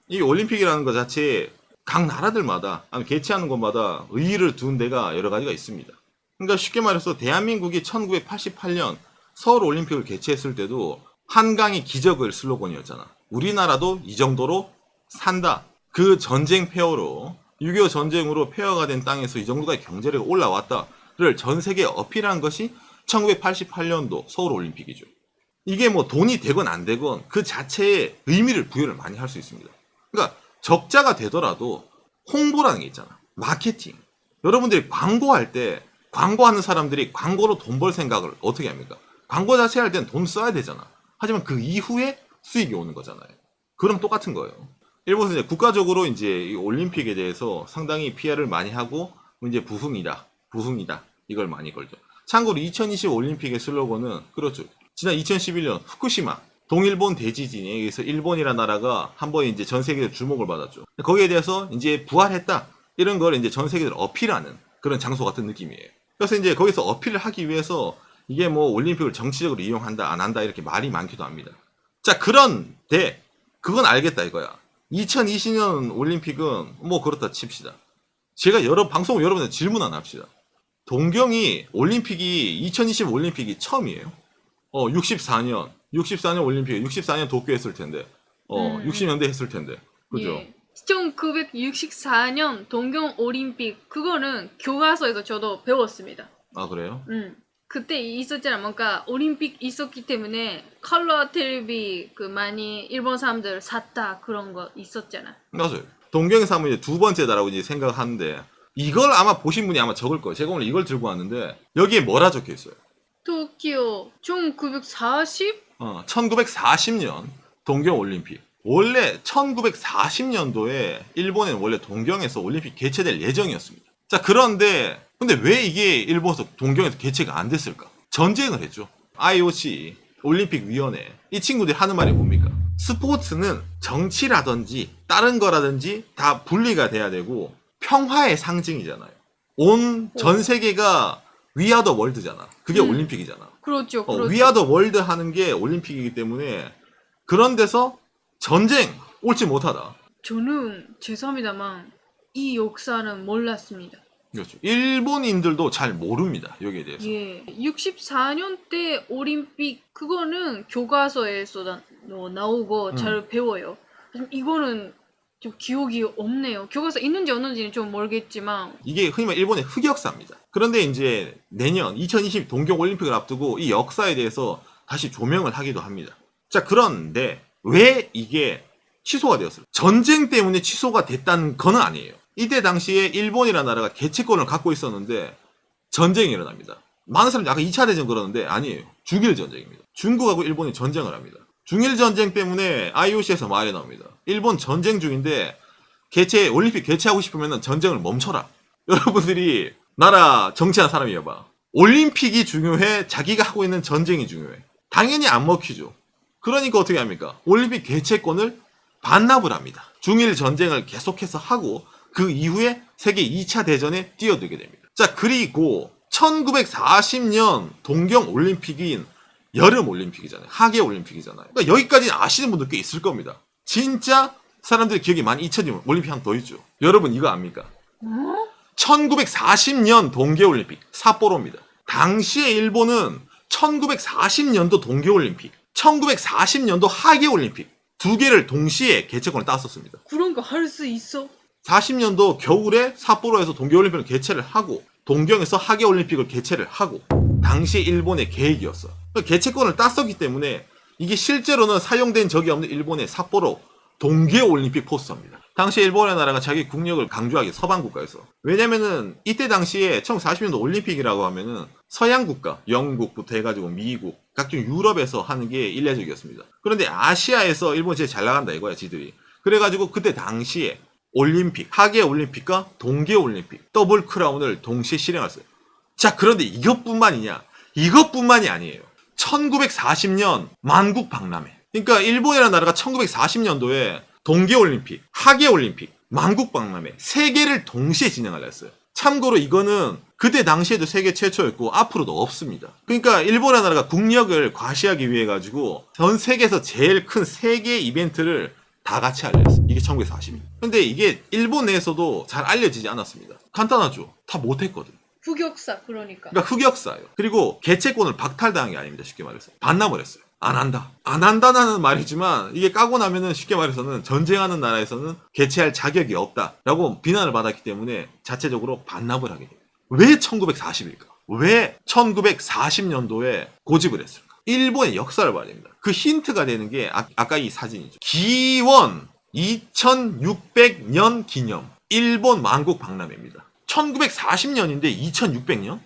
이 올림픽이라는 것 자체에 각 나라들마다 아니 개최하는 곳마다 의의를 둔 데가 여러 가지가 있습니다. 그러니까 쉽게 말해서 대한민국이 1988년 서울 올림픽을 개최했을 때도 한강의 기적을 슬로건이었잖아. 우리나라도 이 정도로 산다. 그 전쟁 폐허로 6.25 전쟁으로 폐허가 된 땅에서 이 정도까지 경제력이 올라왔다를 전 세계에 어필한 것이 1988년도 서울 올림픽이죠. 이게 뭐 돈이 되건 안 되건 그 자체에 의미를 부여를 많이 할 수 있습니다. 그러니까 적자가 되더라도 홍보라는 게 있잖아. 마케팅. 여러분들이 광고할 때 광고하는 사람들이 광고로 돈 벌 생각을 어떻게 합니까? 광고 자체 할 때는 돈 써야 되잖아. 하지만 그 이후에 수익이 오는 거잖아요. 그럼 똑같은 거예요. 일본은 이제 국가적으로 이제 이 올림픽에 대해서 상당히 PR을 많이 하고 이제 부흥이다. 이걸 많이 걸죠. 참고로 2020 올림픽의 슬로건은 그렇죠. 지난 2011년 후쿠시마 동일본 대지진에 의해서 일본이라는 나라가 한번 이제 전 세계에 주목을 받았죠. 거기에 대해서 이제 부활했다. 이런 걸 이제 전 세계를 어필하는 그런 장소 같은 느낌이에요. 그래서 이제 거기서 어필을 하기 위해서 이게 뭐 올림픽을 정치적으로 이용한다, 안 한다 이렇게 말이 많기도 합니다. 자, 그런데 그건 알겠다 이거야. 2020년 올림픽은 뭐 그렇다 칩시다. 제가 방송 여러분한테 질문 하나 합시다. 동경이 올림픽이 2020 올림픽이 처음이에요. 64년 올림픽, 64년 도쿄 했을 텐데, 60년대 했을 텐데, 그죠? 예. 1964년 동경 올림픽 그거는 교과서에서 저도 배웠습니다. 아 그래요? 그때 있었잖아. 뭔가 올림픽 있었기 때문에 컬러 텔레비 그 많이 일본 사람들 샀다 그런 거 있었잖아. 맞아요. 동경에서 하면 이제 두 번째다라고 이제 생각하는데 이걸 아마 보신 분이 아마 적을 거예요. 제가 오늘 이걸 들고 왔는데 여기에 뭐라 적혀 있어요? 도쿄 1940? 1940년 동경 올림픽. 원래 1940년도에 일본에는 원래 동경에서 올림픽 개최될 예정이었습니다. 자, 그런데 근데 왜 이게 일본에서 동경에서 개최가 안 됐을까? 전쟁을 했죠. IOC 올림픽 위원회 이 친구들이 하는 말이 뭡니까? 스포츠는 정치라든지 다른 거라든지 다 분리가 돼야 되고 평화의 상징이잖아요. 온 전 세계가 위아더 월드잖아. 그게 올림픽이잖아. 그렇죠. 그렇죠. 위아더 월드 하는 게 올림픽이기 때문에 그런 데서 전쟁 옳지 못하다. 저는 죄송합니다만 이 역사는 몰랐습니다. 그렇죠. 일본인들도 잘 모릅니다. 여기에 대해서. 예. 64년 때 올림픽 그거는 교과서에서 나오고 잘 배워요. 하지만 이거는 좀 기억이 없네요. 교과서 있는지 없는지는 좀 모르겠지만 이게 흔히 말해 일본의 흑역사입니다. 그런데 이제 내년 2020 동경 올림픽을 앞두고 이 역사에 대해서 다시 조명을 하기도 합니다. 자, 그런데 왜 이게 취소가 되었을까? 전쟁 때문에 취소가 됐다는 건 아니에요. 이때 당시에 일본이라는 나라가 개최권을 갖고 있었는데 전쟁이 일어납니다. 많은 사람들이 아까 2차 대전 그러는데 아니에요. 중일 전쟁입니다. 중국하고 일본이 전쟁을 합니다. 중일 전쟁 때문에 IOC에서 말이 나옵니다. 일본 전쟁 중인데 올림픽 개최하고 싶으면 전쟁을 멈춰라. 여러분들이 나라 정치하는 사람이어봐. 올림픽이 중요해? 자기가 하고 있는 전쟁이 중요해? 당연히 안 먹히죠. 그러니까 어떻게 합니까? 올림픽 개최권을 반납을 합니다. 중일 전쟁을 계속해서 하고 그 이후에 세계 2차 대전에 뛰어들게 됩니다. 자, 그리고 1940년 동경 올림픽인 여름 올림픽이잖아요. 하계 올림픽이잖아요. 그러니까 여기까지는 아시는 분들 꽤 있을 겁니다. 진짜 사람들이 기억이 많이 잊혀지면 올림픽 하나 더 있죠. 여러분 이거 압니까? 1940년 동계올림픽 삿포로입니다. 당시에 일본은 1940년도 동계올림픽, 1940년도 하계올림픽 두 개를 동시에 개최권을 땄었습니다. 그런 거 할 수 있어? 40년도 겨울에 삿포로에서 동계올림픽을 개최를 하고 동경에서 하계올림픽을 개최를 하고 당시 일본의 계획이었어. 개최권을 땄었기 때문에 이게 실제로는 사용된 적이 없는 일본의 삿포로 동계올림픽 포스터입니다. 당시 일본의 나라가 자기 국력을 강조하기 서방 국가에서. 왜냐면은 이때 당시에 1940년도 올림픽이라고 하면은 서양 국가, 영국부터 해가지고 미국, 각종 유럽에서 하는 게 일례적이었습니다. 그런데 아시아에서 일본이 제일 잘 나간다 이거야, 지들이. 그래가지고 그때 당시에 올림픽, 하계 올림픽과 동계 올림픽, 더블 크라운을 동시에 실행했어요. 자, 그런데 이것뿐만이 아니에요. 1940년 만국 박람회. 그러니까 일본이라는 나라가 1940년도에 동계올림픽, 하계올림픽, 만국박람회 세 개를 동시에 진행하려 했어요. 참고로 이거는 그때 당시에도 세계 최초였고 앞으로도 없습니다. 그러니까 일본이라는 나라가 국력을 과시하기 위해 가지고 전 세계에서 제일 큰 세 개 이벤트를 다 같이 알렸어요. 이게 1940년. 근데 이게 일본 내에서도 잘 알려지지 않았습니다. 간단하죠. 다 못했거든. 흑역사 그러니까. 그러니까 흑역사예요. 그리고 개체권을 박탈당한 게 아닙니다. 쉽게 말해서. 반납을 했어요. 안 한다. 안 한다는 말이지만 이게 까고 나면은 쉽게 말해서는 전쟁하는 나라에서는 개체할 자격이 없다라고 비난을 받았기 때문에 자체적으로 반납을 하게 돼요. 왜 1940일까? 왜 1940년도에 고집을 했을까? 일본의 역사를 봐야 됩니다. 그 힌트가 되는 게 아까 이 사진이죠. 기원 2600년 기념 일본 만국 박람회입니다. 1940년인데 2600년?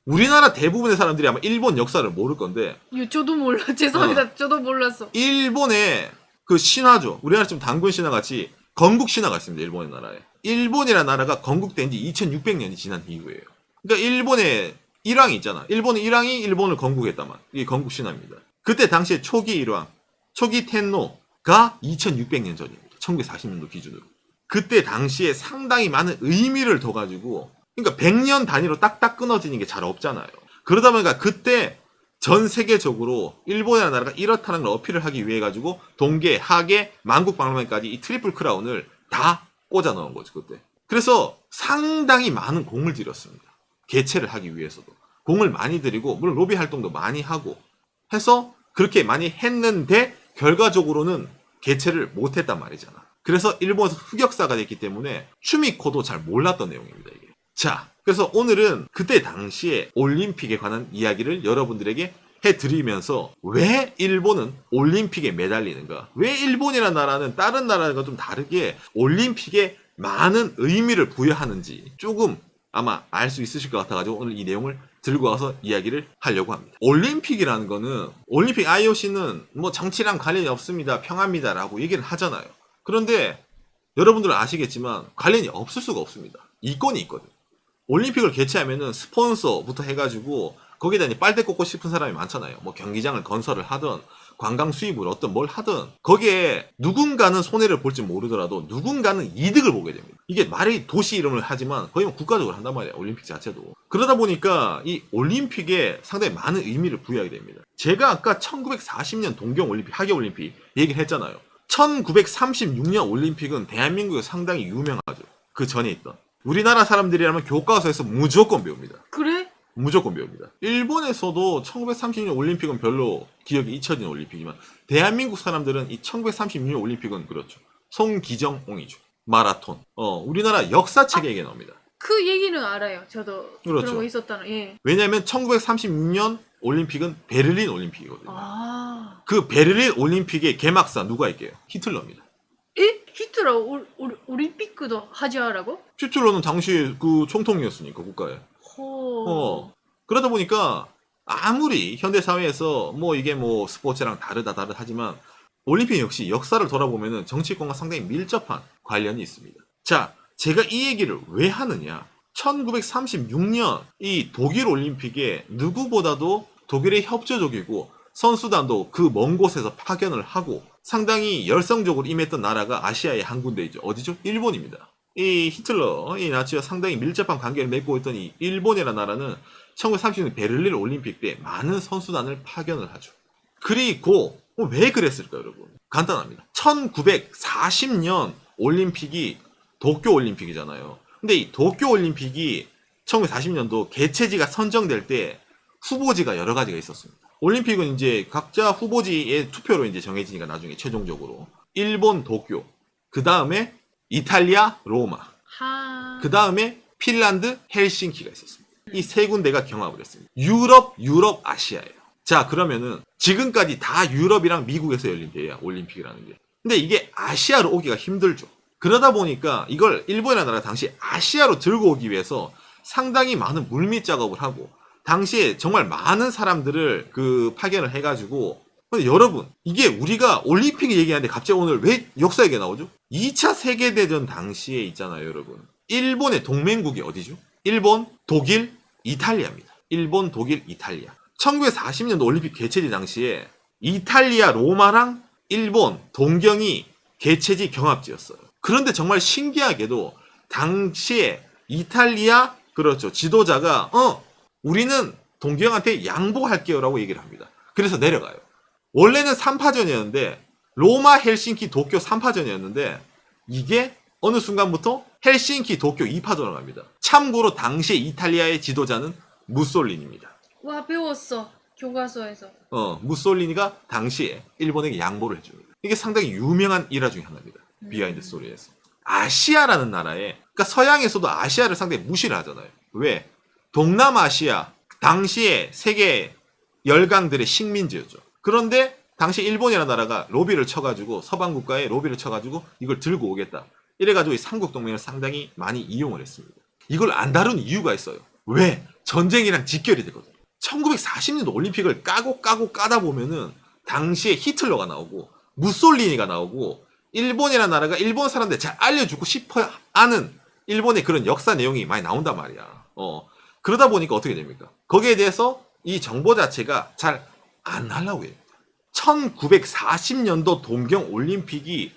우리나라 대부분의 사람들이 아마 일본 역사를 모를 건데 저도 몰라. 죄송합니다. 저도 몰랐어. 일본의 그 신화죠. 우리나라 좀 단군 신화 같이 건국 신화가 있습니다. 일본의 나라에. 일본이라는 나라가 건국된 지 2600년이 지난 이후예요. 그러니까 일본의 일왕이 있잖아. 일본의 일왕이 일본을 건국했다만. 이게 건국 신화입니다. 그때 당시에 초기 일왕, 초기 텐노가 2600년 전입니다. 1940년도 기준으로. 그때 당시에 상당히 많은 의미를 둬가지고 그러니까 100년 단위로 딱딱 끊어지는 게 잘 없잖아요. 그러다 보니까 그때 전 세계적으로 일본이라는 나라가 이렇다는 걸 어필을 하기 위해 가지고 동계, 하계, 만국 박람회까지 이 트리플 크라운을 다 꽂아 넣은 거죠 그때. 그래서 상당히 많은 공을 들였습니다. 개최를 하기 위해서도 공을 많이 들이고 물론 로비 활동도 많이 하고 해서 그렇게 많이 했는데 결과적으로는 개최를 못했단 말이잖아. 그래서 일본에서 흑역사가 됐기 때문에 추미코도 잘 몰랐던 내용입니다 이게. 자, 그래서 오늘은 그때 당시에 올림픽에 관한 이야기를 여러분들에게 해드리면서 왜 일본은 올림픽에 매달리는가? 왜 일본이라는 나라는 다른 나라가 좀 다르게 올림픽에 많은 의미를 부여하는지 조금 아마 알 수 있으실 것 같아가지고 오늘 이 내용을 들고 와서 이야기를 하려고 합니다. 올림픽이라는 거는 올림픽 IOC는 뭐 정치랑 관련이 없습니다. 평화입니다라고 얘기를 하잖아요. 그런데 여러분들은 아시겠지만 관련이 없을 수가 없습니다. 이권이 있거든. 올림픽을 개최하면은 스폰서부터 해가지고 거기다 이제 빨대 꽂고 싶은 사람이 많잖아요. 뭐 경기장을 건설을 하든 관광 수입을 얻든 뭘 하든 거기에 누군가는 손해를 볼지 모르더라도 누군가는 이득을 보게 됩니다. 이게 말이 도시 이름을 하지만 거의 뭐 국가적으로 한단 말이에요. 올림픽 자체도. 그러다 보니까 이 올림픽에 상당히 많은 의미를 부여하게 됩니다. 제가 아까 1940년 동경올림픽, 하계올림픽 얘기를 했잖아요. 1936년 올림픽은 대한민국에 상당히 유명하죠. 그 전에 있던. 우리나라 사람들이라면 교과서에서 무조건 배웁니다. 그래? 무조건 배웁니다. 일본에서도 1936년 올림픽은 별로 기억이 잊혀진 올림픽이지만 대한민국 사람들은 이 1936년 올림픽은 그렇죠. 송기정옹이죠. 마라톤. 우리나라 역사책에 얘기 나옵니다. 그 얘기는 알아요. 저도 그렇죠. 그런 거 있었다는. 예. 왜냐하면 1936년 올림픽은 베를린 올림픽이거든요. 아. 그 베를린 올림픽의 개막사 누가 있게요? 히틀러입니다. 에? 히틀러 올림픽도 하지 않으라고? 히틀러는 당시 그 총통이었으니까 국가에. 호. 그러다 보니까 아무리 현대 사회에서 뭐 이게 뭐 스포츠랑 다르다하지만 올림픽 역시 역사를 돌아보면은 정치권과 상당히 밀접한 관련이 있습니다. 자, 제가 이 얘기를 왜 하느냐? 1936년 이 독일 올림픽에 누구보다도 독일의 협조적이고 선수단도 그 먼 곳에서 파견을 하고 상당히 열성적으로 임했던 나라가 아시아의 한 군데 있죠. 어디죠? 일본입니다. 이 히틀러, 이 나치와 상당히 밀접한 관계를 맺고 있던 이 일본이라는 나라는 1930년 베를린 올림픽 때 많은 선수단을 파견을 하죠. 그리고 왜 그랬을까요, 여러분? 간단합니다. 1940년 올림픽이 도쿄 올림픽이잖아요. 근데 이 도쿄 올림픽이 1940년도 개최지가 선정될 때 후보지가 여러 가지가 있었습니다. 올림픽은 이제 각자 후보지의 투표로 이제 정해지니까 나중에 최종적으로 일본 도쿄, 그 다음에 이탈리아 로마, 그 다음에 핀란드 헬싱키가 있었습니다. 이 세 군데가 경합을 했습니다. 유럽, 아시아예요. 자, 그러면은 지금까지 다 유럽이랑 미국에서 열린 대회야, 올림픽이라는 게. 근데 이게 아시아로 오기가 힘들죠. 그러다 보니까 이걸 일본이라는 나라가 당시 아시아로 들고 오기 위해서 상당히 많은 물밑 작업을 하고 당시에 정말 많은 사람들을 그 파견을 해가지고. 근데 여러분, 이게 우리가 올림픽 얘기하는데 갑자기 오늘 왜 역사 얘기가 나오죠? 2차 세계대전 당시에 있잖아요, 여러분. 일본의 동맹국이 어디죠? 일본, 독일, 이탈리아입니다. 일본, 독일, 이탈리아. 1940년도 올림픽 개최지 당시에 이탈리아 로마랑 일본, 동경이 개최지 경합지였어요. 그런데 정말 신기하게도 당시에 이탈리아, 그렇죠, 지도자가 우리는 동경한테 양보할게요 라고 얘기를 합니다. 그래서 내려가요. 원래는 3파전이었는데 로마, 헬싱키, 도쿄 3파전이었는데 이게 어느 순간부터 헬싱키, 도쿄 2파전으로 갑니다. 참고로 당시의 이탈리아의 지도자는 무솔리니입니다. 와 배웠어 교과서에서. 무솔리니가 당시에 일본에게 양보를 해줍니다. 이게 상당히 유명한 일화 중에 하나입니다. 비하인드 스토리에서. 아시아라는 나라에, 그러니까 서양에서도 아시아를 상당히 무시를 하잖아요. 왜? 동남아시아, 당시에 세계 열강들의 식민지였죠. 그런데 당시 일본이라는 나라가 로비를 쳐가지고, 서방 국가에 로비를 쳐가지고 이걸 들고 오겠다. 이래가지고 이 삼국동맹을 상당히 많이 이용을 했습니다. 이걸 안 다룬 이유가 있어요. 왜? 전쟁이랑 직결이 되거든요. 1940년도 올림픽을 까고 까다 보면은 당시에 히틀러가 나오고 무솔리니가 나오고 일본이라는 나라가 일본 사람들 잘 알려주고 싶어 하는 일본의 그런 역사 내용이 많이 나온단 말이야. 그러다 보니까 어떻게 됩니까? 거기에 대해서 이 정보 자체가 잘 안 하려고 해요. 1940년도 동경 올림픽이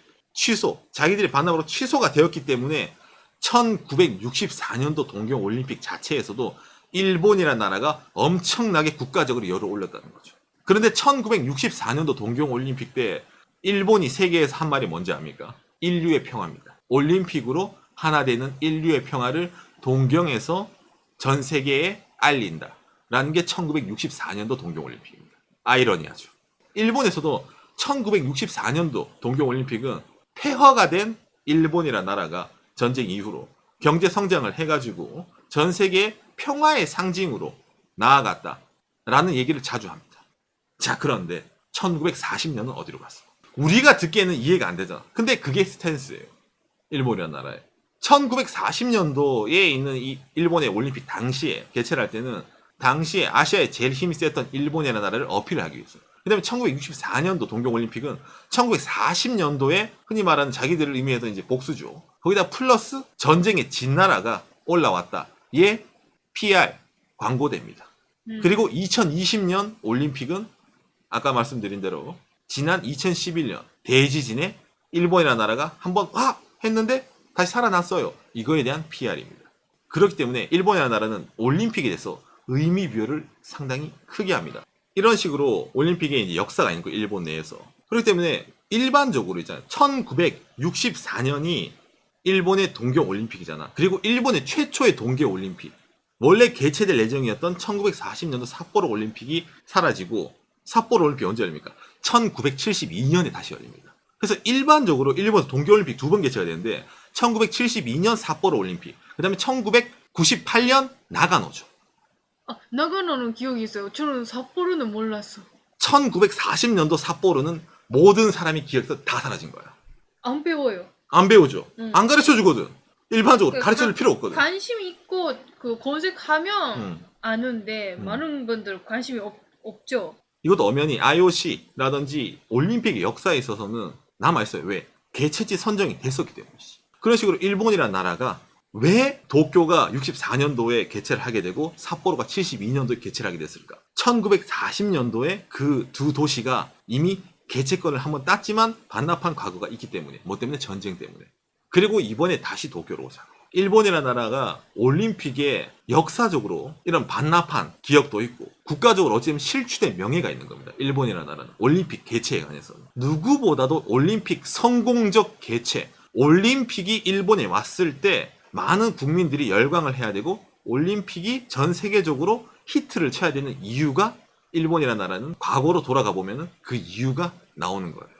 자기들의 반납으로 취소가 되었기 때문에 1964년도 동경 올림픽 자체에서도 일본이라는 나라가 엄청나게 국가적으로 열을 올렸다는 거죠. 그런데 1964년도 동경 올림픽 때 일본이 세계에서 한 말이 뭔지 압니까? 인류의 평화입니다. 올림픽으로 하나 되는 인류의 평화를 동경에서 전 세계에 알린다. 라는 게 1964년도 동경 올림픽입니다. 아이러니하죠. 일본에서도 1964년도 동경 올림픽은 폐허가 된 일본이라는 나라가 전쟁 이후로 경제 성장을 해가지고 전 세계의 평화의 상징으로 나아갔다. 라는 얘기를 자주 합니다. 자, 그런데 1940년은 어디로 갔어? 우리가 듣기에는 이해가 안 되잖아. 근데 그게 스탠스예요. 일본이라는 나라에. 1940년도에 있는 이 일본의 올림픽 당시에 개최를 할 때는 당시에 아시아에 제일 힘이 셌던 일본이라는 나라를 어필을 하기 위해서. 그 다음에 1964년도 동경올림픽은 1940년도에 흔히 말하는 자기들을 의미하던 이제 복수죠. 거기다 플러스 전쟁에 진 나라가 올라왔다. 예, PR, 광고됩니다. 그리고 2020년 올림픽은 아까 말씀드린 대로 지난 2011년 대지진에 일본이라는 나라가 한번 했는데 다시 살아났어요. 이거에 대한 PR입니다. 그렇기 때문에 일본이라는 나라는 올림픽에 대해서 의미 부여를 상당히 크게 합니다. 이런 식으로 올림픽에 이제 역사가 있는 거 일본 내에서. 그렇기 때문에 일반적으로 있잖아요. 1964년이 일본의 동계올림픽이잖아. 그리고 일본의 최초의 동계올림픽. 원래 개최될 예정이었던 1940년도 삿포로 올림픽이 사라지고 삿포로 올림픽이 언제 열립니까? 1972년에 다시 열립니다. 그래서 일반적으로 일본에서 동계올림픽 2번 개최가 되는데 1972년 삿포로 올림픽, 그 다음에 1998년 나가노죠. 나가노는 기억이 있어요. 저는 삿포로는 몰랐어. 1940년도 삿포로는 모든 사람이 기억에서 다 사라진 거야. 안 배워요. 안 배우죠. 응. 안 가르쳐 주거든. 일반적으로 가르쳐 줄 필요 없거든. 관심 있고 그 검색하면 아는데 많은 분들 관심이 없죠. 이것도 엄연히 IOC라든지 올림픽의 역사에 있어서는 남아있어요. 왜? 개최지 선정이 됐었기 때문이지. 그런 식으로 일본이라는 나라가 왜 도쿄가 64년도에 개최를 하게 되고 삿포로가 72년도에 개최를 하게 됐을까? 1940년도에 그 두 도시가 이미 개최권을 한번 땄지만 반납한 과거가 있기 때문에. 뭐 때문에? 전쟁 때문에. 그리고 이번에 다시 도쿄로 오잖아요. 일본이라는 나라가 올림픽에 역사적으로 이런 반납한 기억도 있고 국가적으로 어찌보면 실추된 명예가 있는 겁니다. 일본이라는 나라는 올림픽 개최에 관해서는 누구보다도 올림픽 성공적 개최, 올림픽이 일본에 왔을 때 많은 국민들이 열광을 해야 되고 올림픽이 전 세계적으로 히트를 쳐야 되는 이유가 일본이라는 나라는 과거로 돌아가 보면 그 이유가 나오는 거예요.